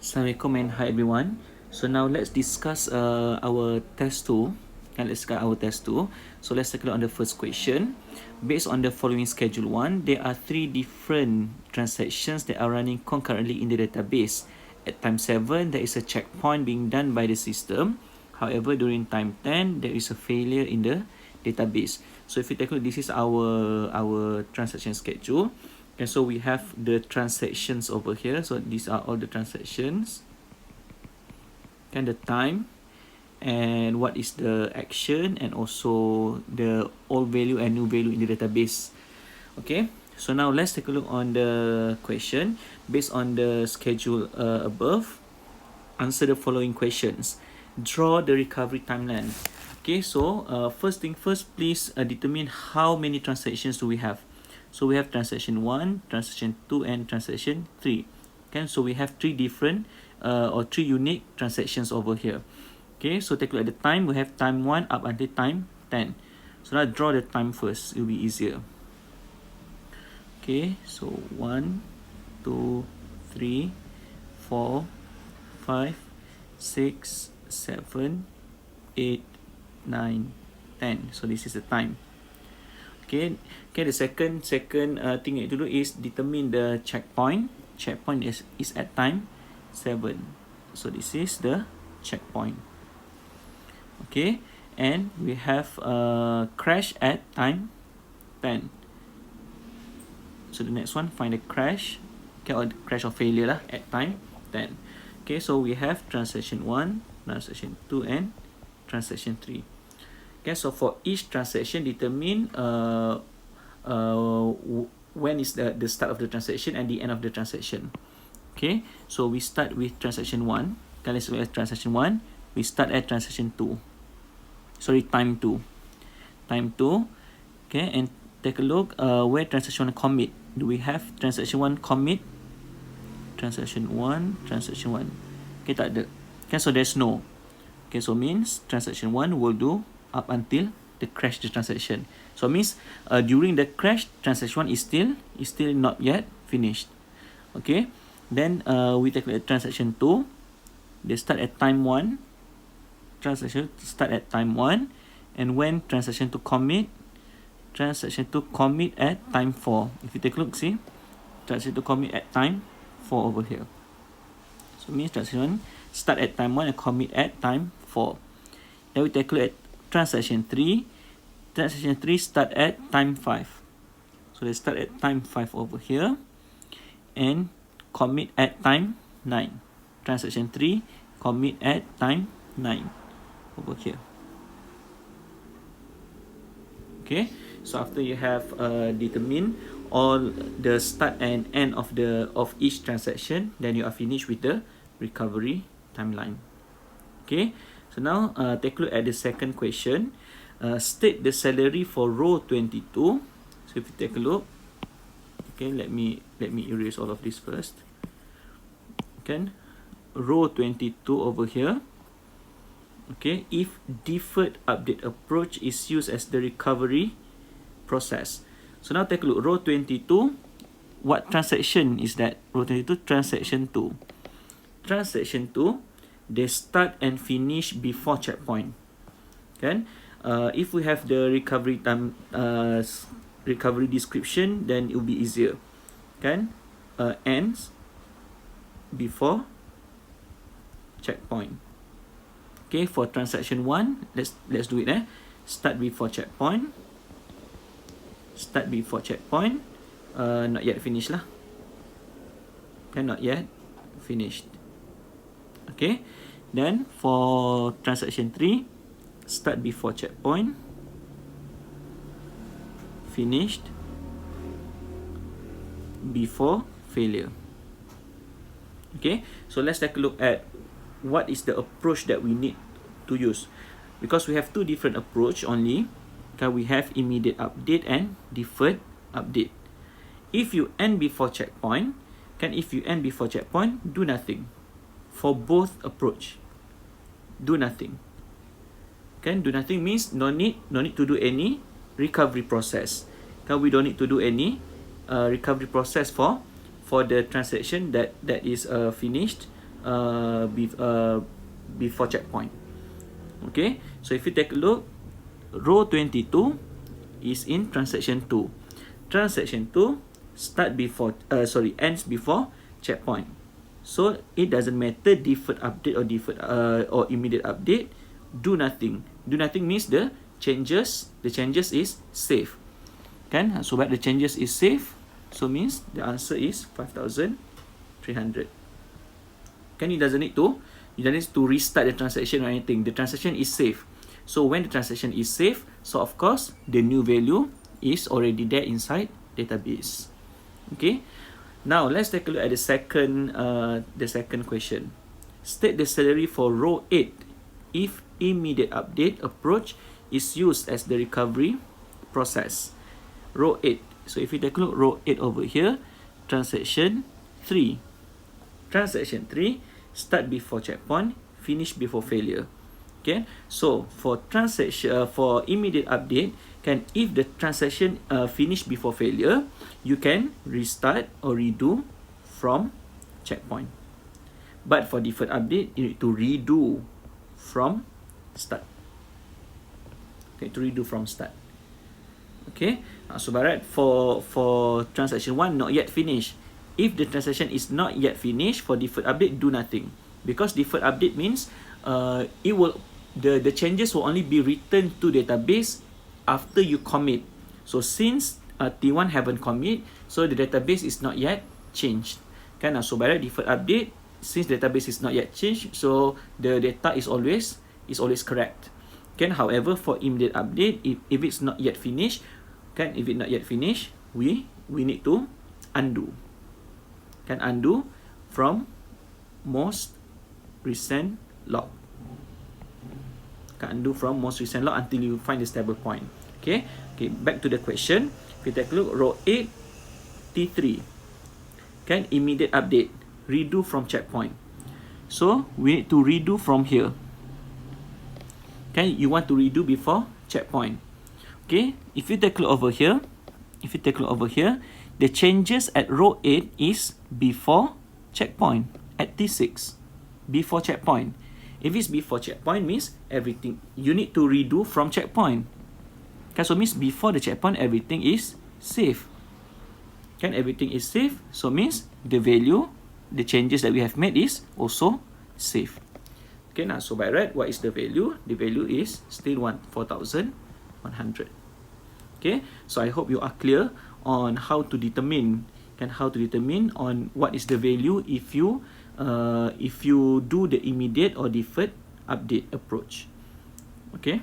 Assalamualaikum and hi everyone. So now let's discuss our test 2. And let's start our test 2. So let's take a look on the first question. Based on the following schedule 1, there are 3 different transactions that are running concurrently in the database. At time 7, there is a checkpoint being done by the system. However, during time 10, there is a failure in the database. So if you take a look, this is our transaction schedule. Okay, so we have the transactions over here. So these are all the transactions. And the time and what is the action and also the old value and new value in the database. Okay, so now let's take a look on the question. Based on the schedule above, answer the following questions. Draw the recovery timeline. Okay, so first thing first, please determine how many transactions do we have. So we have transaction 1, transaction 2, and transaction 3. Okay, so we have 3 different or 3 unique transactions over here. Okay, so take a look at the time. We have time 1 up until time 10. So now draw the time first. It will be easier. Okay, so 1, 2, 3, 4, 5, 6, 7, 8, 9, 10. So this is the time. Okay, the second thing you need to do is determine the checkpoint. Checkpoint is at time 7. So this is the checkpoint. Okay, and we have a crash at time 10. So the next one, find the crash, okay, or the crash or failure lah at time 10. Okay, so we have transaction 1, transaction 2, and transaction 3. Okay, so for each transaction, determine when is the start of the transaction and the end of the transaction. Okay, so we start with transaction 1. Okay, let's look at transaction 1. We start at transaction 2. Sorry, time 2. Time 2. Okay, and take a look where transaction 1 commit. Do we have transaction 1 commit? Transaction 1, transaction 1. Okay, tak ada. Okay, so there's no. Okay, so means transaction 1 will do up until the crash the transaction. So means during the crash, transaction 1 is still not yet finished. Okay, then we take a transaction 2. They start at time 1. Transaction start at time 1, and when transaction 2 commit, transaction 2 commit at time 4. If you take a look, see, transaction 2 commit at time 4 over here. So means transaction 1 start at time 1 and commit at time 4. Then we take a look at transaction 3. Transaction 3 start at time 5. So they start at time 5 over here and commit at time 9. Transaction 3 commit at time 9 over here. Okay, so after you have determined all the start and end of each transaction, then you are finished with the recovery timeline. Okay, so now take a look at the second question. State the salary for row 22. So if you take a look, okay, let me erase all of this first. Okay, row 22 over here. Okay, if deferred update approach is used as the recovery process. So now take a look, row 22, what transaction is that? Row 22, transaction 2. Transaction 2, they start and finish before checkpoint. Okay, if we have the recovery time, recovery description, then it will be easier. Okay, ends before checkpoint. Okay, for transaction 1, let's do it. Start before checkpoint. Start before checkpoint. Not yet finished lah. Okay, not yet finished. Okay, then for transaction 3, start before checkpoint. Finished before failure. Okay, so let's take a look at what is the approach that we need to use, because we have 2 different approach only. Okay, we have immediate update and deferred update. If you end before checkpoint, do nothing. For both approach, do nothing. Do nothing means no need to do any recovery process. We don't need to do any recovery process for the transaction that is finished before checkpoint. Okay, so if you take a look, row 22 is in transaction 2. Transaction 2 ends before checkpoint. So it doesn't matter deferred update or immediate update. Do nothing. Do nothing means the changes is safe. Kan? So but the changes is safe. So means the answer is 5,300. Kan, you don't need to restart the transaction or anything. The transaction is safe. So when the transaction is safe, so of course the new value is already there inside database. Okay. Now let's take a look at the second question. State the salary for row 8 if immediate update approach is used as the recovery process. Row 8. So if you take a look, row 8 over here, transaction 3. Transaction 3 start before checkpoint, finish before failure. Okay, so for immediate update, if the transaction finish before failure, you can restart or redo from checkpoint. But for deferred update, you need to redo from start. Okay, to redo from start. Okay, so Barat, for transaction 1 not yet finished. If the transaction is not yet finished, for deferred update, do nothing, because deferred update means the changes will only be returned to database after you commit. So since T1 haven't commit, so the database is not yet changed. Kan? So by the deferred update, since database is not yet changed, so the data is always correct. Kan? However, for immediate update, if it's not yet finished, we need to undo. Can undo from most recent log. Can undo from most recent log until you find the stable point. Okay, back to the question. If you take a look, row 8, T3. Can immediate update, redo from checkpoint. So we need to redo from here. Okay, you want to redo before checkpoint. Okay, if you take a look over here, the changes at row 8 is before checkpoint at T6. Before checkpoint. If it's before checkpoint, means everything you need to redo from checkpoint. Okay, so means before the checkpoint, everything is safe. Can everything is safe, so means the value, the changes that we have made is also safe. Okay, now so by right, what is the value? The value is still 4,100. Okay, so I hope you are clear on how to determine on what is the value if you do the immediate or deferred update approach. Okay.